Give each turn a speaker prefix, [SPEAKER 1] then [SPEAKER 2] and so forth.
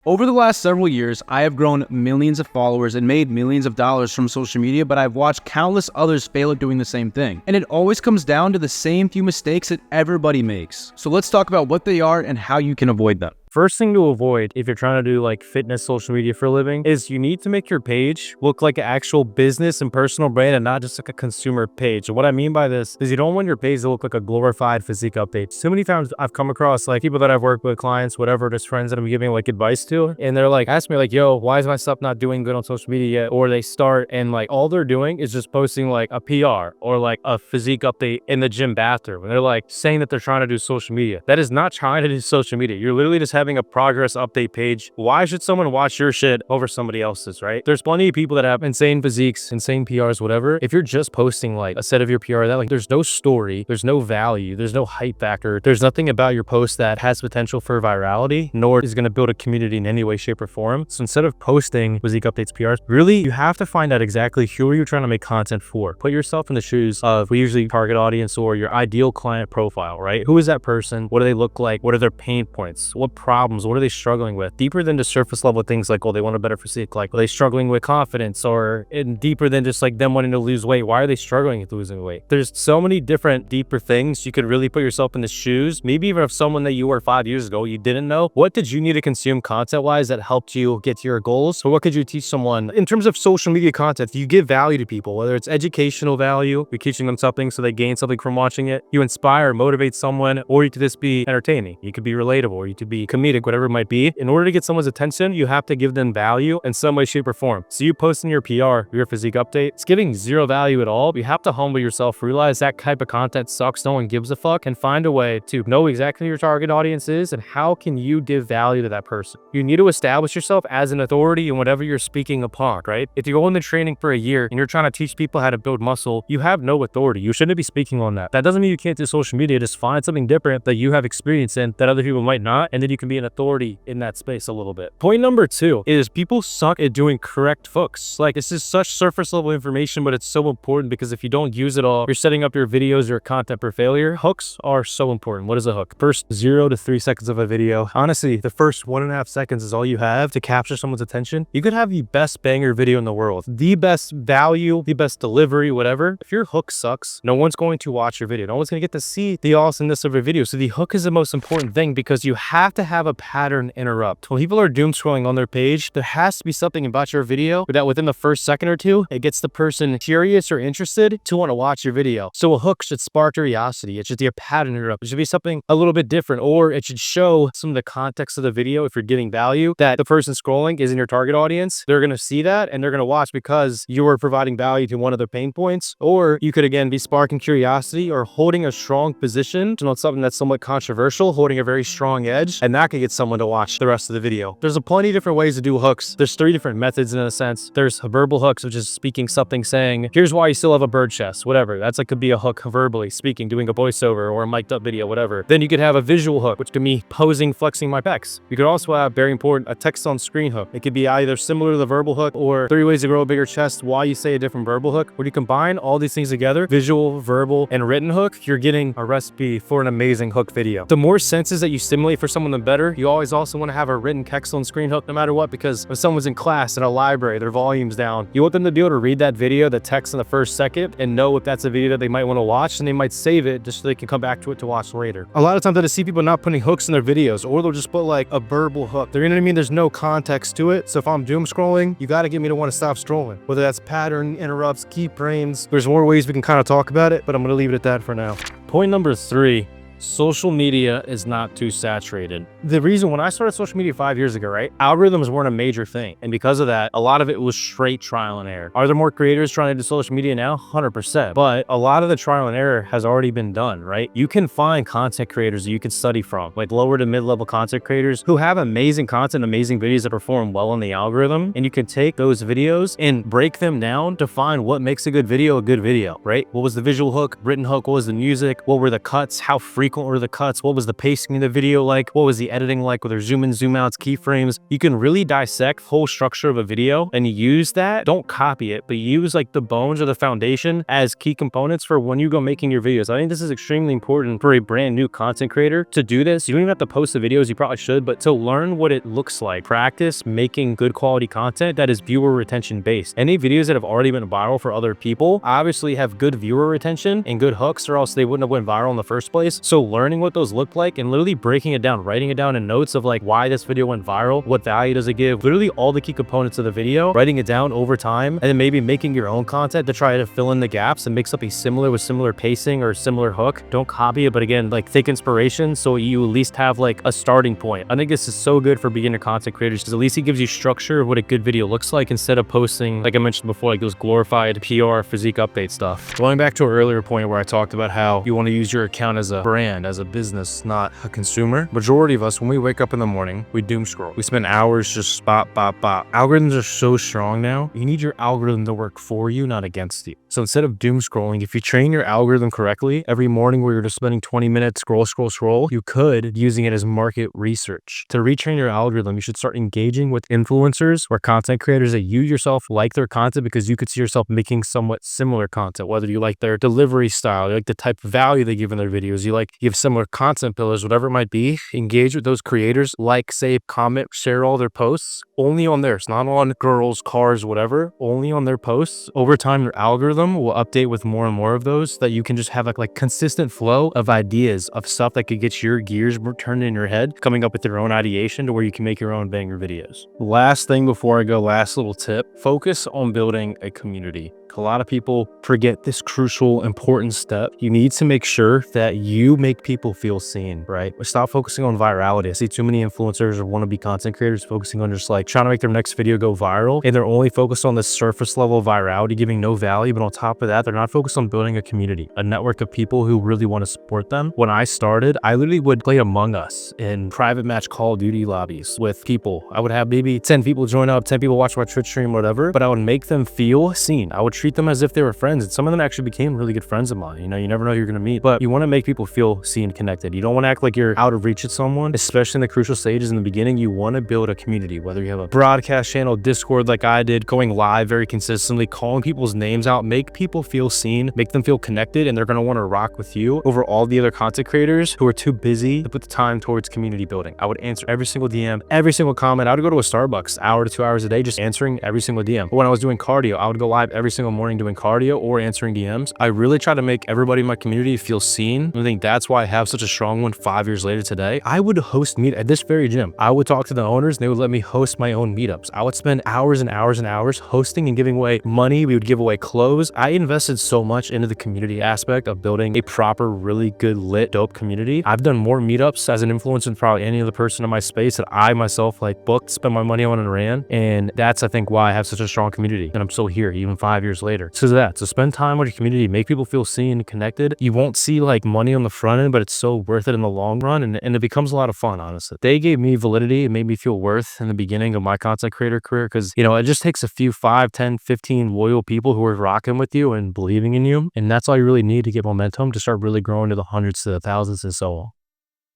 [SPEAKER 1] Over the last several years, I have grown millions of followers and made millions of dollars from social media, but I've watched countless others fail at doing the same thing. And it always comes down to the same few mistakes that everybody makes. So let's talk about what they are and how you can avoid them.
[SPEAKER 2] First thing to avoid if you're trying to do like fitness social media for a living is you need to make your page look like an actual business and personal brand and not just like a consumer page. And what I mean by this is you don't want your page to look like a glorified physique update. So many times I've come across like people that I've worked with, clients, whatever, just friends that I'm giving like advice to, and they're like, ask me like, yo, why is my stuff not doing good on social media yet? Or they start and like all they're doing is just posting like a PR or like a physique update in the gym bathroom. And they're like saying that they're trying to do social media. That is not trying to do social media. You're literally just having a progress update page. Why should someone watch your shit over somebody else's, right? There's plenty of people that have insane physiques, insane PRs, whatever. If you're just posting like a set of your PR, that like there's no story, there's no value, there's no hype factor, there's nothing about your post that has potential for virality, nor is going to build a community in any way, shape, or form. So instead of posting physique updates, PRs, really you have to find out exactly who are you trying to make content for. Put yourself in the shoes of, we usually target audience or your ideal client profile, right? Who is that person? What do they look like? What are their pain points? What problems? What are they struggling with? Deeper than just surface level things like, oh, they want a better physique. Like, are they struggling with confidence? Or deeper than just like them wanting to lose weight? Why are they struggling with losing weight? There's so many different deeper things. You could really put yourself in the shoes. Maybe even if someone that you were 5 years ago, you didn't know. What did you need to consume content wise that helped you get to your goals? Or what could you teach someone in terms of social media content? You give value to people, whether it's educational value, you're teaching them something so they gain something from watching it. You inspire, motivate someone, or you could just be entertaining. You could be relatable, or you could be comedic, whatever it might be. In order to get someone's attention, you have to give them value in some way, shape, or form. So you posting your PR, your physique update, it's giving zero value at all. You have to humble yourself, realize that type of content sucks, no one gives a fuck, and find a way to know exactly who your target audience is and how can you give value to that person. You need to establish yourself as an authority in whatever you're speaking upon, right? If you go into training for a year and you're trying to teach people how to build muscle, you have no authority. You shouldn't be speaking on that. That doesn't mean you can't do social media. Just find something different that you have experience in that other people might not, and then you can be an authority in that space a little bit. Point number 2 is people suck at doing correct hooks. Like, this is such surface level information, but it's so important because if you don't use it all, you're setting up your videos or content for failure. Hooks are so important. What is a hook? First 0 to 3 seconds of a video. Honestly, the first 1.5 seconds is all you have to capture someone's attention. You could have the best banger video in the world, the best value, the best delivery, whatever. If your hook sucks, no one's going to watch your video. No one's going to get to see the awesomeness of your video. So the hook is the most important thing because you have to have a pattern interrupt. When people are doom scrolling on their page, there has to be something about your video that within the first second or two, it gets the person curious or interested to want to watch your video. So a hook should spark curiosity. It should be a pattern interrupt. It should be something a little bit different, or it should show some of the context of the video. If you're getting value that the person scrolling is in your target audience, they're going to see that and they're going to watch because you are providing value to one of their pain points. Or you could again be sparking curiosity or holding a strong position on something that's somewhat controversial, holding a very strong edge, and that could get someone to watch the rest of the video. There's a plenty of different ways to do hooks. There's 3 different methods in a sense. There's verbal hooks, which is speaking something, saying, here's why you still have a bird chest, whatever. That's like could be a hook verbally speaking, doing a voiceover or a mic'd up video, whatever. Then you could have a visual hook, which could be posing, flexing my pecs. You could also have, very important, a text on screen hook. It could be either similar to the verbal hook or 3 ways to grow a bigger chest while you say a different verbal hook. When you combine all these things together, visual, verbal, and written hook, you're getting a recipe for an amazing hook video. The more senses that you stimulate for someone, the better. You always also want to have a written text on screen hook no matter what, because if someone's in class in a library, their volume's down, you want them to be able to read that video, the text in the first second, and know if that's a video that they might want to watch, and they might save it just so they can come back to it to watch later. A lot of times I see people not putting hooks in their videos, or they'll just put like a verbal hook. You know what I mean? There's no context to it. So if I'm doom scrolling, you got to get me to want to stop scrolling. Whether that's pattern interrupts, keyframes, there's more ways we can kind of talk about it, but I'm going to leave it at that for now. Point number 3. Social media is not too saturated. The reason when I started social media 5 years ago, right? Algorithms weren't a major thing. And because of that, a lot of it was straight trial and error. Are there more creators trying to do social media now? 100%. But a lot of the trial and error has already been done, right? You can find content creators that you can study from, like lower to mid-level content creators who have amazing content, amazing videos that perform well in the algorithm. And you can take those videos and break them down to find what makes a good video, right? What was the visual hook, written hook? What was the music? What were the cuts? How frequent frequent were the cuts? What was the pacing in the video like? What was the editing like? Were there zoom in, zoom outs, keyframes? You can really dissect the whole structure of a video and use that. Don't copy it, but use like the bones or the foundation as key components for when you go making your videos. I think this is extremely important for a brand new content creator to do this. You don't even have to post the videos, you probably should, but to learn what it looks like. Practice making good quality content that is viewer retention based. Any videos that have already been viral for other people obviously have good viewer retention and good hooks, or else they wouldn't have went viral in the first place. So learning what those look like and literally breaking it down, writing it down in notes of like why this video went viral, what value does it give, literally all the key components of the video, writing it down over time, and then maybe making your own content to try to fill in the gaps and mix up a similar with similar pacing or similar hook. Don't copy it, but again, like take inspiration so you at least have like a starting point. I think this is so good for beginner content creators because at least it gives you structure of what a good video looks like instead of posting, like I mentioned before, like those glorified PR physique update stuff. Going back to an earlier point where I talked about how you want to use your account as a brand, as a business, not a consumer. Majority of us, when we wake up in the morning, we doom scroll. We spend hours just bop, bop, bop. Algorithms are so strong now. You need your algorithm to work for you, not against you. So instead of doom scrolling, if you train your algorithm correctly, every morning where you're just spending 20 minutes scroll, you could using it as market research. To retrain your algorithm, you should start engaging with influencers or content creators that you yourself like their content because you could see yourself making somewhat similar content, whether you like their delivery style, you like the type of value they give in their videos, you have similar content pillars, whatever it might be. Engage with those creators, like, save, comment, share all their posts only on theirs, not on girls, cars, whatever, only on their posts. Over time, your algorithm will update with more and more of those so that you can just have like consistent flow of ideas of stuff that could get your gears turned in your head, coming up with your own ideation to where you can make your own banger videos. Last thing before I go, last little tip, focus on building a community. A lot of people forget this crucial, important step. You need to make sure that you make people feel seen, right? Stop focusing on virality. I see too many influencers or wannabe content creators focusing on just like trying to make their next video go viral, and they're only focused on this surface level virality, giving no value. But on top of that, they're not focused on building a community, a network of people who really want to support them. When I started, I literally would play Among Us in private match Call of Duty lobbies with people. I would have maybe 10 people join up, 10 people watch my Twitch stream, whatever, but I would make them feel seen. I would treat them as if they were friends, and some of them actually became really good friends of mine. You know, you never know who you're gonna meet, but you want to make people feel seen, connected. You don't want to act like you're out of reach at someone, especially in the crucial stages in the beginning. You want to build a community, whether you have a broadcast channel, Discord like I did, going live very consistently, calling people's names out, make people feel seen, make them feel connected, and they're gonna want to rock with you over all the other content creators who are too busy to put the time towards community building. I would answer every single DM, every single comment. I would go to a Starbucks hour to 2 hours a day just answering every single DM. But when I was doing cardio, I would go live every single morning doing cardio or answering DMs. I really try to make everybody in my community feel seen. I think that's why I have such a strong one 5 years later today. I would host meet at this very gym. I would talk to the owners and they would let me host my own meetups. I would spend hours and hours and hours hosting and giving away money. We would give away clothes. I invested so much into the community aspect of building a proper, really good, lit, dope community. I've done more meetups as an influencer than probably any other person in my space that I myself like booked, spent my money on and ran. And that's, I think, why I have such a strong community. And I'm still here even 5 years later. It's because of that. So spend time with your community, make people feel seen and connected. You won't see like money on the front end, but it's so worth it in the long run. And it becomes a lot of fun, honestly. They gave me validity. It made me feel worth in the beginning of my content creator career because, you know, it just takes a few 5, 10, 15 loyal people who are rocking with you and believing in you. And that's all you really need to get momentum to start really growing to the hundreds to the thousands and so on.